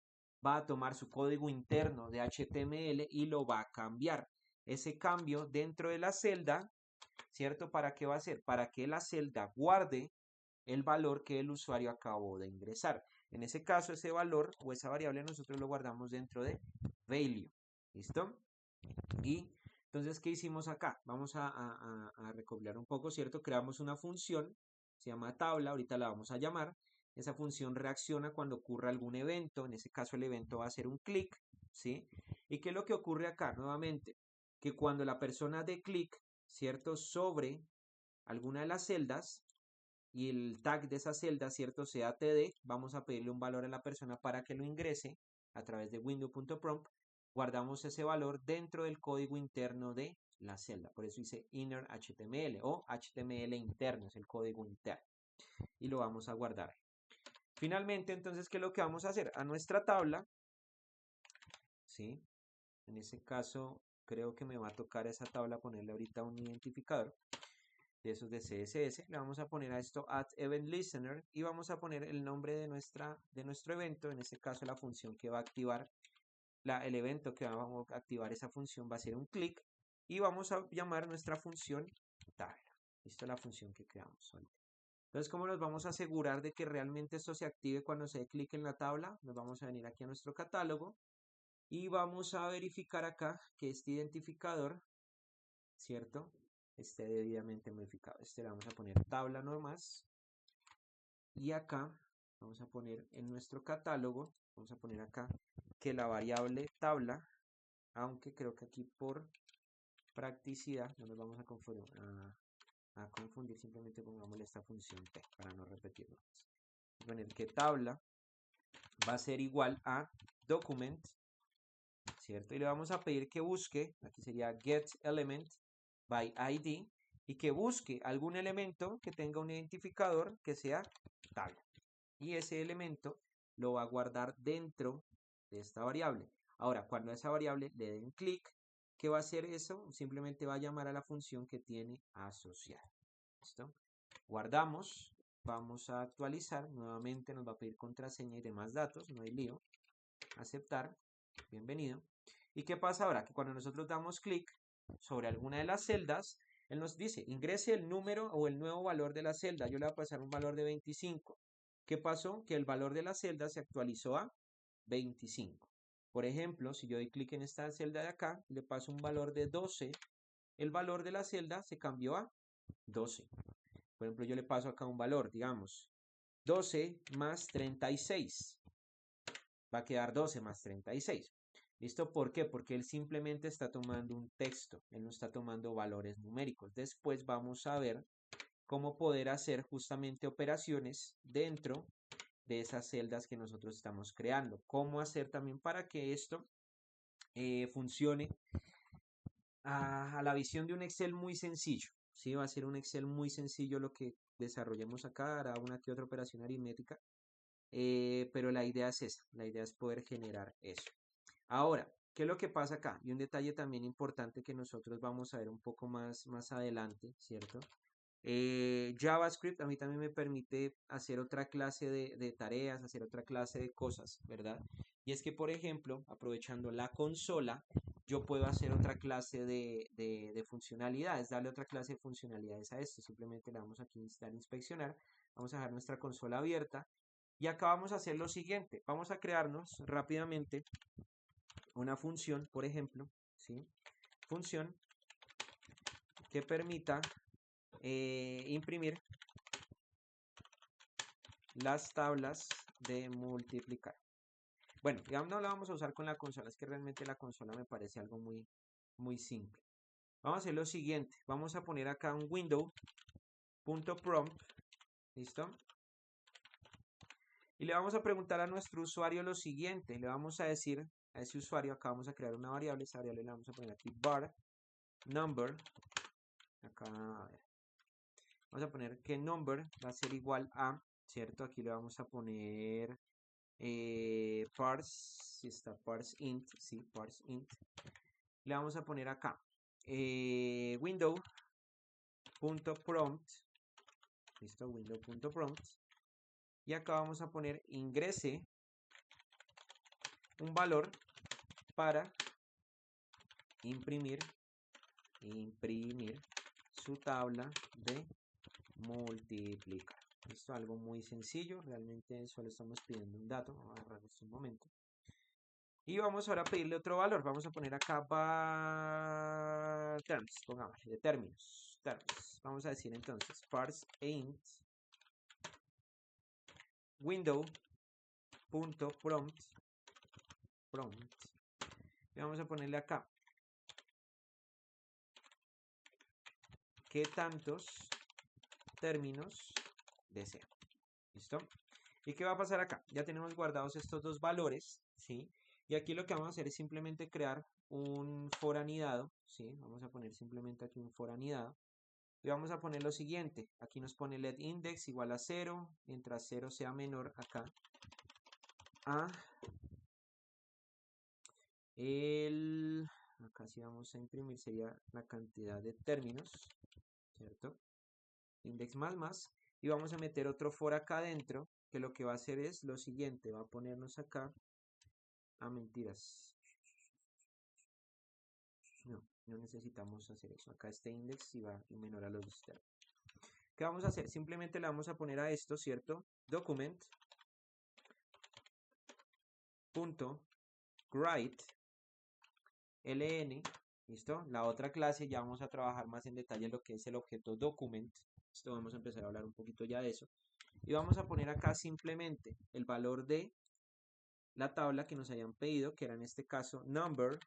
va a tomar su código interno de HTML y lo va a cambiar. Ese cambio dentro de la celda, ¿cierto? ¿Para qué va a ser? Para que la celda guarde el valor que el usuario acabó de ingresar. En ese caso, ese valor o esa variable nosotros lo guardamos dentro de value. ¿Listo? Y entonces, ¿qué hicimos acá? Vamos a recopilar un poco, ¿cierto? Creamos una función, se llama tabla, ahorita la vamos a llamar. Esa función reacciona cuando ocurra algún evento, en ese caso el evento va a ser un clic, ¿sí? ¿Y qué es lo que ocurre acá? Nuevamente, que cuando la persona dé clic, ¿cierto? Sobre alguna de las celdas, y el tag de esa celda, ¿cierto? Sea TD, vamos a pedirle un valor a la persona para que lo ingrese a través de window.prompt. Guardamos ese valor dentro del código interno de la celda. Por eso dice inner HTML o HTML interno, es el código interno. Y lo vamos a guardar. Finalmente, entonces, ¿qué es lo que vamos a hacer? A nuestra tabla, ¿sí? En ese caso, creo que me va a tocar a esa tabla ponerle ahorita un identificador de esos de CSS. Le vamos a poner a esto add event listener y vamos a poner el nombre de nuestro evento. En este caso, la función que va a activar, el evento que vamos a activar esa función va a ser un click y vamos a llamar nuestra función tabla. Esta es la función que creamos ahorita. Entonces, ¿cómo nos vamos a asegurar de que realmente esto se active cuando se dé clic en la tabla? Nos vamos a venir aquí a nuestro catálogo y vamos a verificar acá que este identificador, ¿cierto?, esté debidamente modificado. Este le vamos a poner tabla nomás. Y acá vamos a poner en nuestro catálogo, vamos a poner acá que la variable tabla, aunque creo que aquí por practicidad no nos vamos a confundir, simplemente pongámosle esta función t para no repetirlo. Vamos a poner que tabla va a ser igual a document, ¿cierto? Y le vamos a pedir que busque, aquí sería get element by ID, y que busque algún elemento que tenga un identificador que sea tabla. Y ese elemento lo va a guardar dentro de esta variable. Ahora, cuando a esa variable le den clic, ¿qué va a hacer eso? Simplemente va a llamar a la función que tiene asociada. ¿Listo? Guardamos, vamos a actualizar, nuevamente nos va a pedir contraseña y demás datos, no hay lío. Aceptar, bienvenido. ¿Y qué pasa ahora? Que cuando nosotros damos clic sobre alguna de las celdas, él nos dice, ingrese el número o el nuevo valor de la celda. Yo le voy a pasar un valor de 25. ¿Qué pasó? Que el valor de la celda se actualizó a 25. Por ejemplo, si yo doy clic en esta celda de acá, le paso un valor de 12, el valor de la celda se cambió a 12. Por ejemplo, yo le paso acá un valor, digamos, 12 más 36. Va a quedar 12 más 36. ¿Listo? ¿Por qué? Porque él simplemente está tomando un texto, él no está tomando valores numéricos. Después vamos a ver cómo poder hacer justamente operaciones dentro de esas celdas que nosotros estamos creando. Cómo hacer también para que esto funcione a la visión de un Excel muy sencillo. ¿Sí? Va a ser un Excel muy sencillo lo que desarrollemos acá, hará una que otra operación aritmética. Pero la idea es esa, la idea es poder generar eso. Ahora, ¿qué es lo que pasa acá? Y un detalle también importante que nosotros vamos a ver un poco más adelante, ¿cierto? JavaScript a mí también me permite hacer otra clase de tareas, hacer otra clase de cosas, ¿verdad? Y es que, por ejemplo, aprovechando la consola, yo puedo hacer otra clase de funcionalidades, darle otra clase de funcionalidades a esto. Simplemente le damos aquí instalar, inspeccionar, vamos a dejar nuestra consola abierta y acá vamos a hacer lo siguiente, vamos a crearnos rápidamente una función, por ejemplo, ¿sí? Función que permita imprimir las tablas de multiplicar. Bueno, digamos no la vamos a usar con la consola, es que realmente la consola me parece algo muy simple. Vamos a hacer lo siguiente, vamos a poner acá un window.prompt, ¿listo? Y le vamos a preguntar a nuestro usuario lo siguiente, le vamos a decir a ese usuario, acá vamos a crear una variable, esa variable le vamos a poner aquí var number, acá, a ver, vamos a poner que number va a ser igual a, ¿cierto? Aquí le vamos a poner parse, si está parse int, sí, parse int. Le vamos a poner acá window.prompt, listo, window.prompt. Y acá vamos a poner ingrese un valor para imprimir su tabla de multiplicar. Esto es algo muy sencillo, realmente solo estamos pidiendo un dato. Vamos a agarrar esto un momento. Y vamos ahora a pedirle otro valor. Vamos a poner acá terms, pongamos, de términos. Terms. Vamos a decir entonces parse int window.prompt y vamos a ponerle acá qué tantos términos desea. ¿Listo? ¿Y qué va a pasar acá? Ya tenemos guardados estos dos valores, ¿sí? Y aquí lo que vamos a hacer es simplemente crear un for anidado, ¿sí? Vamos a poner simplemente aquí un for anidado. Y vamos a poner lo siguiente. Aquí nos pone let index igual a 0, mientras 0 sea menor acá a acá sí vamos a imprimir, sería la cantidad de términos, ¿cierto? Index más, y vamos a meter otro for acá adentro, que lo que va a hacer es lo siguiente, va a ponernos acá, mentiras, no necesitamos hacer eso, acá este index y va y menor a los dos términos. ¿Qué vamos a hacer? Simplemente le vamos a poner a esto, ¿cierto? Document punto write ln, ¿listo? La otra clase ya vamos a trabajar más en detalle lo que es el objeto document. Esto vamos a empezar a hablar un poquito ya de eso. Y vamos a poner acá simplemente el valor de la tabla que nos hayan pedido, que era en este caso number,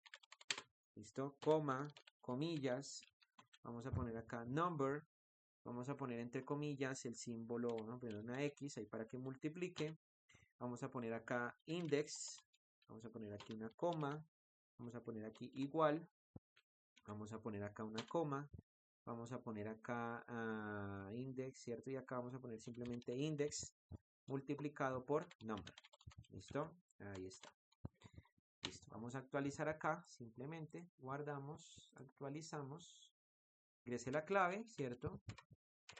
¿listo? Coma, comillas. Vamos a poner acá number. Vamos a poner entre comillas el símbolo, vamos a poner una X ahí para que multiplique. Vamos a poner acá index. Vamos a poner aquí una coma. Vamos a poner aquí igual. Vamos a poner acá una coma. Vamos a poner acá index, ¿cierto? Y acá vamos a poner simplemente index multiplicado por number. ¿Listo? Ahí está. Listo. Vamos a actualizar acá. Simplemente guardamos, actualizamos. Ingrese la clave, ¿cierto?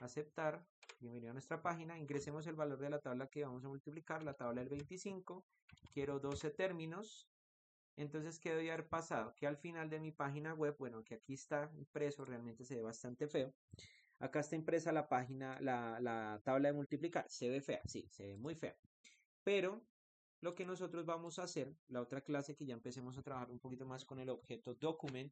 Aceptar. Bienvenido a nuestra página. Ingresemos el valor de la tabla que vamos a multiplicar. La tabla del 25. Quiero 12 términos. Entonces, ¿qué debe haber pasado? Que al final de mi página web, bueno, que aquí está impreso, realmente se ve bastante feo. Acá está impresa la página, la tabla de multiplicar. Se ve fea, sí, se ve muy fea. Pero lo que nosotros vamos a hacer, la otra clase que ya empecemos a trabajar un poquito más con el objeto document,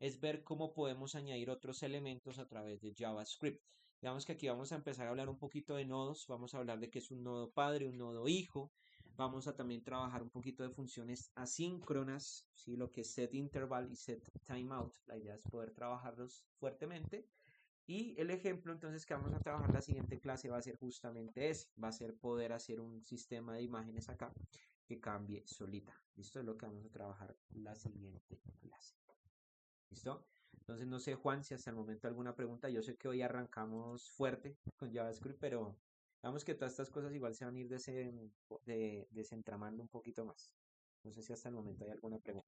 es ver cómo podemos añadir otros elementos a través de JavaScript. Digamos que aquí vamos a empezar a hablar un poquito de nodos, vamos a hablar de qué es un nodo padre, un nodo hijo, vamos a también trabajar un poquito de funciones asíncronas, ¿sí? Lo que es set interval y set timeout, la idea es poder trabajarlos fuertemente. Y el ejemplo entonces que vamos a trabajar la siguiente clase va a ser justamente ese, va a ser poder hacer un sistema de imágenes acá que cambie solita. ¿Listo? Es lo que vamos a trabajar la siguiente clase. ¿Listo? Entonces no sé, Juan, si hasta el momento alguna pregunta. Yo sé que hoy arrancamos fuerte con JavaScript, pero vamos que todas estas cosas igual se van a ir desentramando un poquito más. No sé si hasta el momento hay alguna pregunta.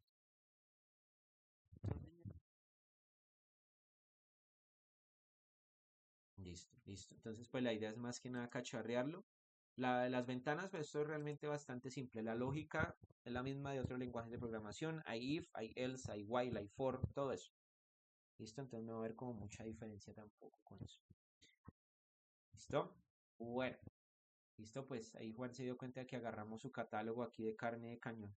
Listo, listo. Entonces, pues la idea es más que nada cacharrearlo. La de las ventanas, pues esto es realmente bastante simple. La lógica es la misma de otros lenguajes de programación. Hay if, hay else, hay while, hay for, todo eso. ¿Listo? Entonces no va a haber como mucha diferencia tampoco con eso. ¿Listo? Bueno, listo, pues ahí Juan se dio cuenta que agarramos su catálogo aquí de carne de cañón.